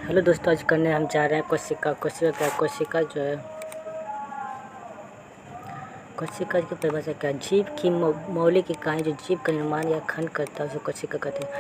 Hello दोस्तों, आज करने हम जा रहे हैं कोशिका कोशिका जो है कोशिका की परिभाषा क्या है। जीव की मौलिक इकाई जो जीव का निर्माण या खंड करता है उसे कोशिका कहते हैं।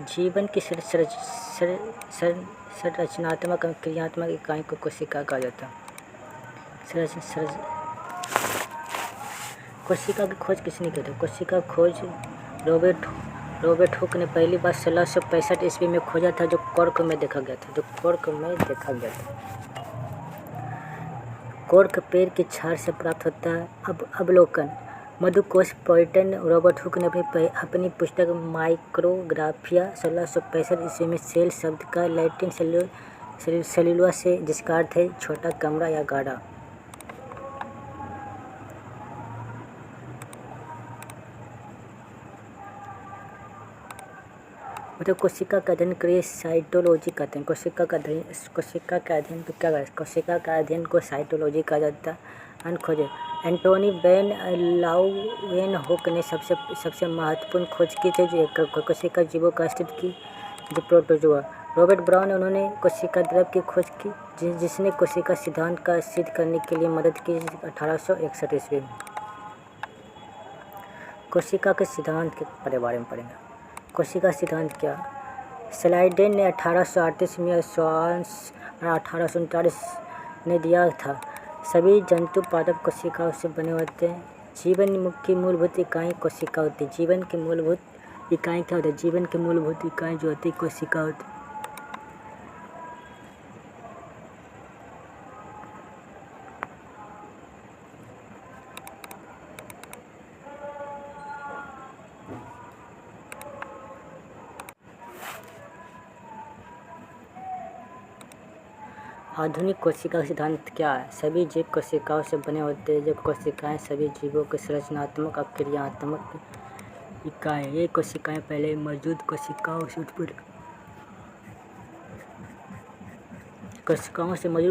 जीवन की संरचनात्मक और क्रियात्मक इकाई को कोशिका कहा जाता है। कोशिका की खोज किसने की थी? कोशिका खोज रॉबर्ट हुक ने पहली बार 1665 ईस्वी में खोजा था, जो कॉर्क में देखा गया था। कॉर्क पेड़ की छाल से प्राप्त होता है। अब अवलोकन मधुकोश पर्यटन रॉबर्ट हुक ने अपनी पुस्तक माइक्रोग्राफिया 1665 ईस्वी में सेल शब्द का लैटिन सेल्युला से, जिसका अर्थ है छोटा कमरा या गाढ़ा। मतलब कोशिका का अध्ययन करिए साइटोलॉजी कहते हैं। कोशिका का अध्ययन को साइटोलॉजी कहा जाता है। अन्य खोजे एंटोनी वैन लाउवेनहोक ने सबसे महत्वपूर्ण खोज की थी, जो कोशिका जीवों का अस्तित्व की, जो प्रोटोजोआ। रॉबर्ट ब्राउन ने उन्होंने कोशिका द्रव की खोज की, जिसने कोशिका सिद्धांत का सिद्ध करने के लिए मदद की 1861 ईस्वी में। कोशिका के सिद्धांत के बारे में पढ़ेंगे। कोशिका सिद्धांत क्या? स्लाइडेन ने 1838 में, स्वान्स 1839 ने दिया था। सभी जंतु पादप कोशिकाओं से बने होते हैं। जीवन की मूलभूत इकाई कोशिका होती है। जीवन की मूलभूत इकाई क्या होती है? जीवन की मूलभूत इकाई जो होती है कोशिका होती है। आधुनिक कोशिका का सिद्धांत क्या है? सभी जीव कोशिकाओं से बने होते हैं। जब कोशिकाएं सभी जीवों के संरचनात्मक और क्रियात्मक इकाई। ये कोशिकाएं पहले मौजूद कोशिकाओं से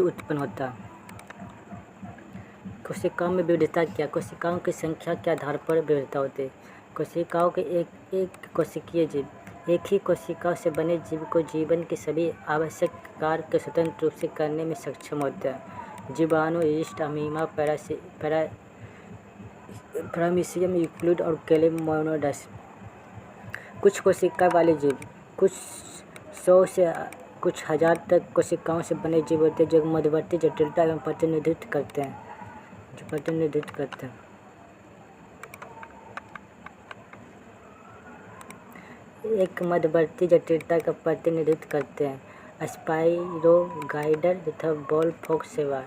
उत्पन्न होता है। कोशिकाओं में विविधता क्या? कोशिकाओं की संख्या के आधार पर विविधता होती है। कोशिकाओं के एक कोशिकीय जीव। एक ही कोशिका से बने जीव को जीवन के सभी आवश्यक कार्य को स्वतंत्र रूप से करने में सक्षम होता है। जीवाणु, यीस्ट, अमीबा, पैरामीशियम, यूक्लिड और कैलेमोनोडस। कुछ कोशिका वाले जीव। कुछ 100 से कुछ हजार तक कोशिकाओं से बने जीव होते हैं, जो मध्यवर्ती जटिलता एवं प्रतिनिधित्व करते हैं। एक मध्यवर्ती जटिलता का प्रतिनिधित्व करते हैं। स्पाइरोगाइडर तथा बॉल फॉक्स सेवार।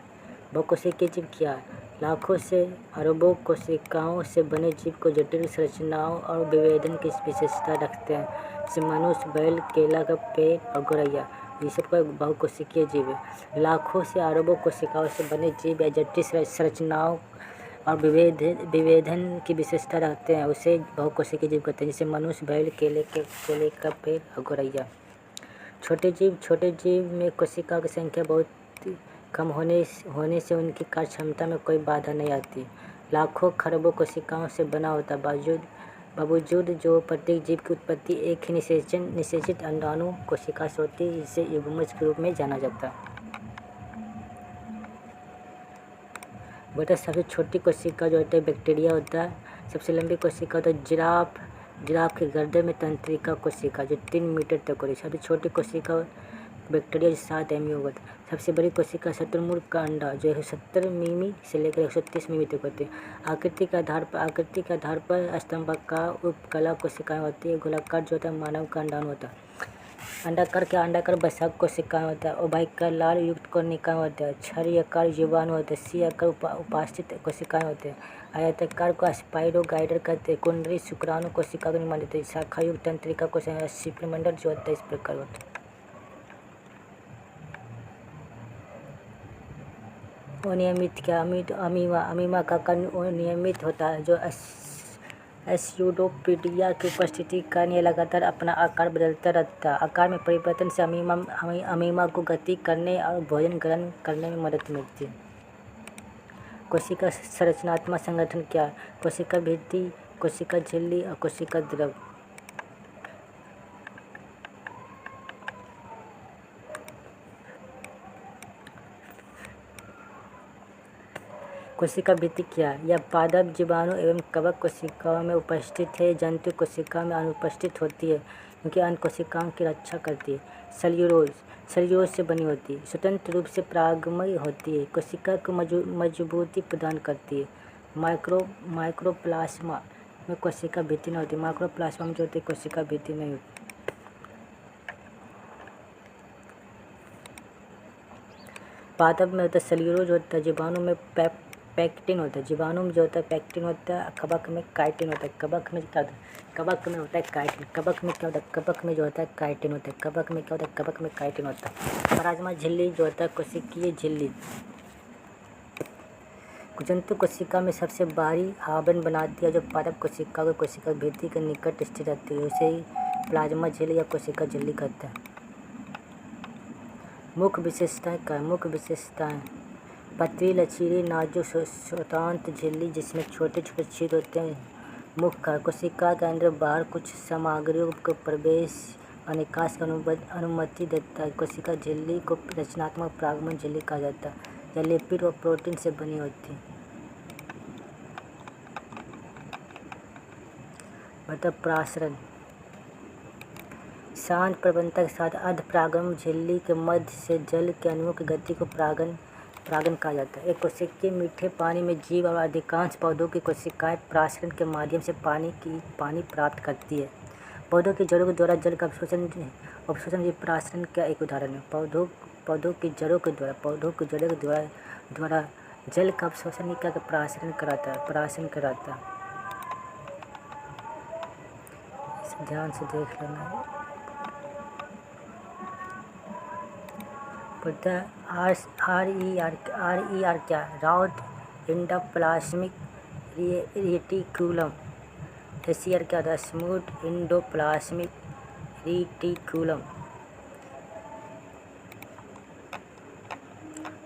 बहुकोशिकीय जीव क्या? लाखों से अरबों कोशिकाओं से बने जीव को जटिल संरचनाओं और विभेदन की विशेषता रखते हैं, जैसे मनुष्य, बैल, केला का पेड़ और गौरैया। ये सब का बहुकोशिकीय जीव है। लाखों से अरबों कोशिकाओं से बने जीव या जटिल संरचनाओं और विभेदन की विशेषता रखते हैं, उसे बहुकोशिकीय जीव कहते हैं, जैसे मनुष्य, बैल, केले का पेड़ और गौरैया। छोटे जीव में कोशिका की संख्या बहुत कम होने से उनकी कार्य क्षमता में कोई बाधा नहीं आती। लाखों खरबों कोशिकाओं से बना होता बावजूद जो प्रत्येक जीव की उत्पत्ति एक ही निषेचित अंडाणु कोशिका से होती है, जिसे युग्मज के रूप में जाना जाता है। बेटा, सबसे छोटी कोशिका जो होता है बैक्टीरिया होता है। सबसे लंबी कोशिका होता है जिराफ के गर्दन में तंत्रिका कोशिका, जो 3 मीटर तक होती है। सबसे छोटी कोशिका बैक्टीरिया, जो 7 mm होता है। सबसे बड़ी कोशिका शतुरमुर्ग का अंडा, जो 170 मिमी से लेकर 130 मिमी तक होती है। आकृति के आधार पर स्तंभाकार उपकला कोशिकाएं होती है। गोलाकार जो होता है मानव का अंडाणु होता है। अंडाकार बसाक कोशिकाएं होता है। ओभाइकार लाल युक्त कोशिकाएं होते हैं। छर्याकार जीवाणु होते हैं। सी आकार उपास्थित कोशिकाएं होते हैं। आयताकार को स्पाइरोगाइडर कहते हैं। कुंडली शुक्राणु कोशिका का निर्माण होता है। शाखा युक्त तंत्रिका कोशिका शिप्लमंडल जो होता है इस प्रकार होता है। अनियमित क्या? अमीबा का आकार अनियमित होता है, जो स्यूडोपोडिया की उपस्थिति के कारण यह लगातार अपना आकार बदलता रहता है। आकार में परिवर्तन से अमीबा को गति करने और भोजन ग्रहण करने में मदद मिलती है। कोशिका संरचनात्मक संगठन क्या है? कोशिका भित्ति, कोशिका झिल्ली और कोशिका द्रव। कोशिका भित्ति क्या है? यह पादप जीवाणु एवं कवक कोशिकाओं में उपस्थित है। जंतु कोशिका में अनुपस्थित होती है क्योंकि अन्य कोशिकाओं की रक्षा करती है। सेल्यूलोज से बनी होती है। स्वतंत्र रूप से परागमय होती है। कोशिका को मजबूती प्रदान करती है। माइक्रोप्लाज्मा में कोशिका भित्ति नहीं होती। माइक्रोप्लाज्मा में जो होती है कोशिका भित्ति नहीं होती। पादप में होता है सेल्यूलोज होता है। जीवाणु में पैक्टिन होता है। जीवाणु में जो होता है पैक्टिन होता है। कवक में काइटिन होता है। कवक में क्या होता है? कवक में होता है काइटिन। कवक में क्या होता है? कवक में जो होता है काइटिन होता है। कवक में क्या होता है? कवक में काइटिन होता है। प्लाज्मा झिल्ली जो होता है कोशिकीय झिल्ली जंतु कोशिका में सबसे बाहरी आवरण बनाती है जो पादप कोशिका को कोशिका भित्ति के निकट स्थित रहती है। उसे ही प्लाज्मा झिल्ली या कोशिका झिल्ली कहते हैं। मुख्य विशेषताएं क्या है? मुख्य विशेषताएं पतली लचीली नाजुक स्वतंत्र झिल्ली जिसमें छोटे छोटे छेद होते हैं। मुख्य कोशिका के अंदर बाहर कुछ सामग्रियों को प्रवेश और निकास की अनुमति देता है। कोशिका झिल्ली को रचनात्मक परागमय झिल्ली कहा जाता है। यह लिपिड और प्रोटीन से बनी होती है। मतलब प्रासरण शांत प्रवणता के साथ अर्ध परागमय झिल्ली के मध्य से जल के अणुओं की गति को परागन कहा जाता है। एक कोशिकीय मीठे पानी में जीव और अधिकांश पौधों की कोशिकाएं प्रासरण के माध्यम से पानी प्राप्त करती है। पौधों की जड़ों के द्वारा जल का अवशोषण भी प्रासरण का एक उदाहरण है। पौधों की जड़ों के द्वारा जल का अवशोषण क्या प्रासरण कराता है। ध्यान से देख लेना। RER क्या? Round endoplasmic reticulum. SER क्या होता है? Smooth endoplasmic reticulum.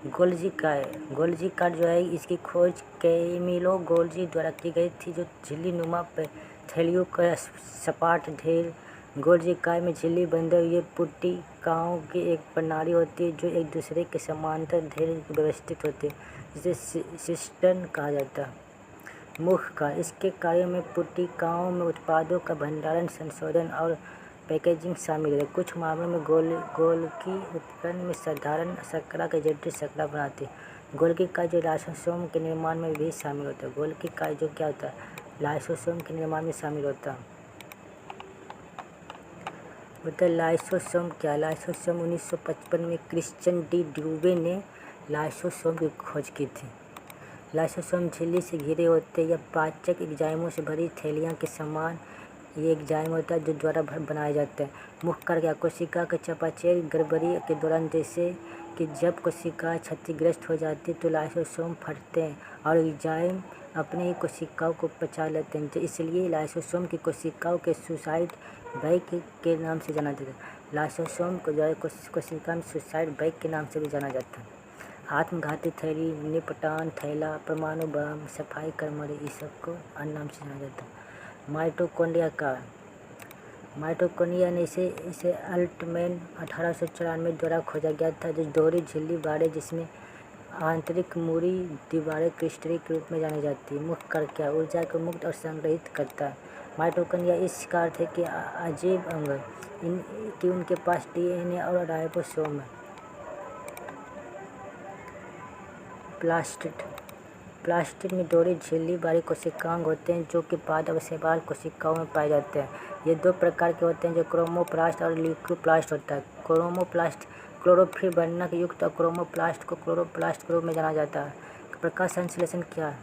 गोल्जी का है। गोल्जी का जो है इसकी खोज कैमिलो गोल्जी द्वारा की गई थी जो झिल्ली नुमा थैलियों का सपाट ढेर गोल्जिकाय में झिल्ली बंधे हुए पुट्टिकाओं की एक प्रणाली होती है जो एक दूसरे के समांतर ढेर व्यवस्थित होती है जिसे सिस्टर्न कहा जाता है। मुख्य कार्य इसके कार्यों में पुट्टिकाओं में उत्पादों का भंडारण संशोधन और पैकेजिंग शामिल है। कुछ मामलों में गोल्गी उपकरण में साधारण शर्करा के जटिल शर्करा बनाते हैं। गोल्गी का जो लाइसोसोम के निर्माण में भी शामिल होता है। गोल्गी का जो क्या होता है लाइसोसोम के निर्माण में शामिल होता है। लाइसोसोम क्या? लाइसोसोम 1955 में क्रिश्चियन डी ड्यूवे ने लाइसोसोम की खोज की थी। लाइसोसोम झिल्ली से घिरे होते या पाचक एंजाइमों से भरी थैलियाँ के समान ये एंजाइम होता है जो द्वारा बनाया जाता है। मुख्य कार्य क्या? कोशिका के चयापचय गड़बड़ी के दौरान जैसे कि जब कोशिका क्षतिग्रस्त हो जाती है तो लाइसोसोम फटते हैं और एंजाइम अपने ही कोशिकाओं को पचा लेते हैं। इसलिए लाइसोसोम की कोशिकाओं के सुसाइड बैग के नाम से जाना जाता है। लाइसोसोम को जो है कोशिका में सुसाइड बैग के नाम से भी जाना जाता है। आत्मघाती थैली, निपटान थैला, परमाणु बम, सफाई कर्मचारी इस सब को अन्य नाम से जाना जाता है। माइटोकॉन्ड्रिया का माइटोकॉन्ड्रिया ने इसे अल्टमैन 1894 द्वारा खोजा गया था जो दोहरी झिल्ली बाड़े जिसमें आंतरिक मुड़ी दीवारें क्रिस्टल के रूप में जानी जाती है। मुख्य कार्य क्या? ऊर्जा को मुक्त और संग्रहित करता है। माइटोकॉन्ड्रिया इस का अर्थ है कि अजीब अंग कि उनके पास DNA और राइबोसोम है। प्लास्टिड में दोहरी झिल्ली वाले कोशिकांग होते हैं जो कि पादप शैवाल कोशिकाओं में पाए जाते हैं। ये दो प्रकार के होते हैं जो क्रोमोप्लास्ट और ल्यूकोप्लास्ट होता है। क्रोमोप्लास्ट क्लोरोफिल वर्णक युक्त और क्रोमोप्लास्ट को क्लोरोप्लास्ट के रूप में जाना जाता है। प्रकाश संश्लेषण क्या है?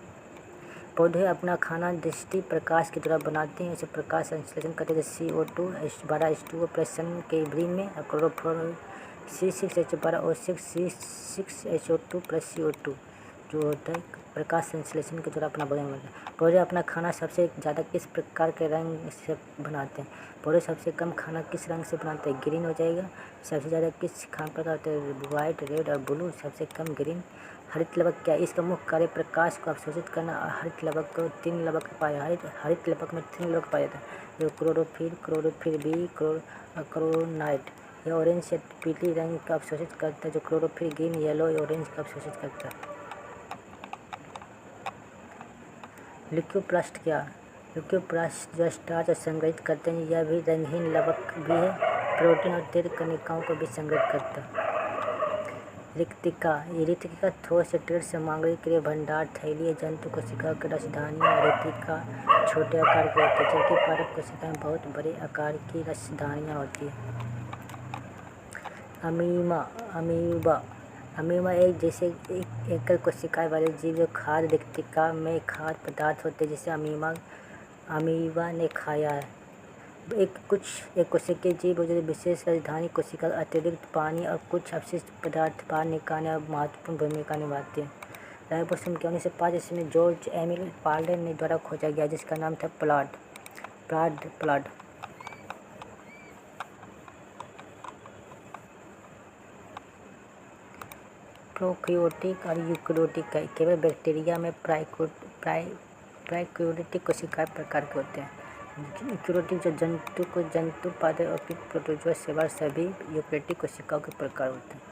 पौधे अपना खाना दृष्टि प्रकाश के द्वारा बनाते हैं। इसे प्रकाश संश्लेषण करते हैं। CO2 H12H2O प्लस सन के इब्रीन में और क्लोरोफोर C6H12O6 C6HO2 प्लस CO2 जो होता है प्रकाश संश्लेषण के द्वारा अपना भोजन बनाते हैं। पौधे अपना खाना सबसे ज़्यादा किस प्रकार के रंग से बनाते हैं? पौधे सबसे कम खाना किस रंग से बनाते हैं? ग्रीन हो जाएगा। सबसे ज़्यादा किस खान प्रकार होते हैं? वाइट, रेड और ब्लू। सबसे कम ग्रीन। हरित लवक क्या? इसका मुख्य कार्य प्रकाश को अवशोषित करना। हरित लवक को 3 लवक पाया हरित लवक में 3 लवक पाया जाता है जो क्लोरोफिल बी क्लोरोनाइट। यह ऑरेंज से पीली रंग का अवशोषित करता है जो क्लोरोफिल ग्रीन, येलो, ऑरेंज का अवशोषित करता है। ल्यूकोप्लास्ट क्या? ल्यूकोप्लास्ट जो स्टार्च संग्रहित करते हैं, यह भी रंगहीन लवक भी है, प्रोटीन और तेल कणिकाओं को भी संग्रहित करता है। रिक्तिका, ये रिक्तिका ठोस जटिल सामग्री के लिए भंडार थैली है। जंतु कोशिका की रसधानियाँ रिक्तिका छोटे आकार की होती है, जबकि पारक कोशिका में बहुत बड़े आकार की रसधानियाँ होती है। अमीबा एक जैसे एक एकल कोशिकाएं वाले जीव जो खाद्य रिक्तिका में खाद्य पदार्थ होते हैं, जिसे अमीबा ने खाया है। एक कोशिकीय जीव जो विशेष राजधानी कोशिका अतिरिक्त पानी और कुछ अपशिष्ट पदार्थ बाहर निकालने में महत्वपूर्ण भूमिका निभाते हैं। राइबोसोम के 1905 ईस्वी में जॉर्ज एमिल पार्ले ने द्वारा खोजा गया, जिसका नाम था प्लाड। प्रोकैरियोटिक और यूकैरियोटिक केवल बैक्टीरिया में प्रोकैरियोटिक कोशिकाएं प्रकार के होते हैं। यूकैरियोटिक जो जंतु पादप और प्रोटोजोआ शैवाल सभी यूकैरियोटिक कोशिकाओं के प्रकार होते हैं।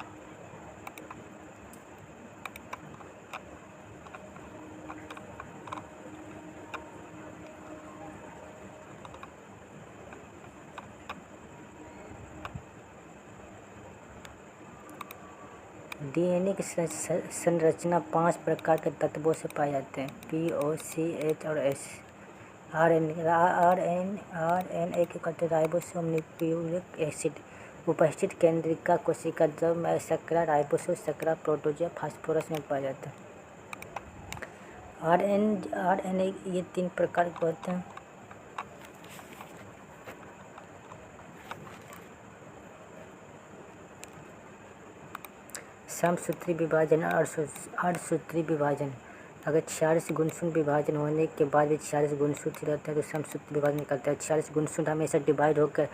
डीएनए की संरचना 5 प्रकार के तत्वों से पाए जाते हैं: POCH और S। आरएनए के कहते राइबोसोम न्यूक्लिक एसिड उपस्थित केंद्रिका कोशिका द्रव में शर्करा राइबोसोम शर्करा प्रोटोजोआ फास्फोरस में पाया जाता है। आरएनए ये 3 प्रकार के होते हैं: समसूत्री विभाजन और अर्धसूत्री विभाजन। अगर 46 गुणसूत्र विभाजन होने के बाद भी 46 गुणसूत्र रहते हैं तो समसूत्री विभाजन करते हैं। 46 गुणसूत्र हमेशा डिवाइड होकर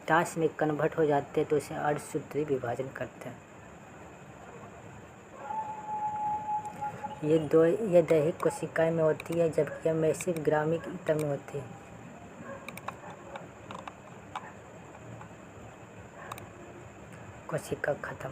10 में कन्वर्ट हो जाते हैं तो इसे अर्धसूत्री विभाजन करते हैं। ये दैहिक कोशिकाएं में होती है, जबकि यह मैसिव ग्रामीण ईतक में होती है। कोशिका खत्म।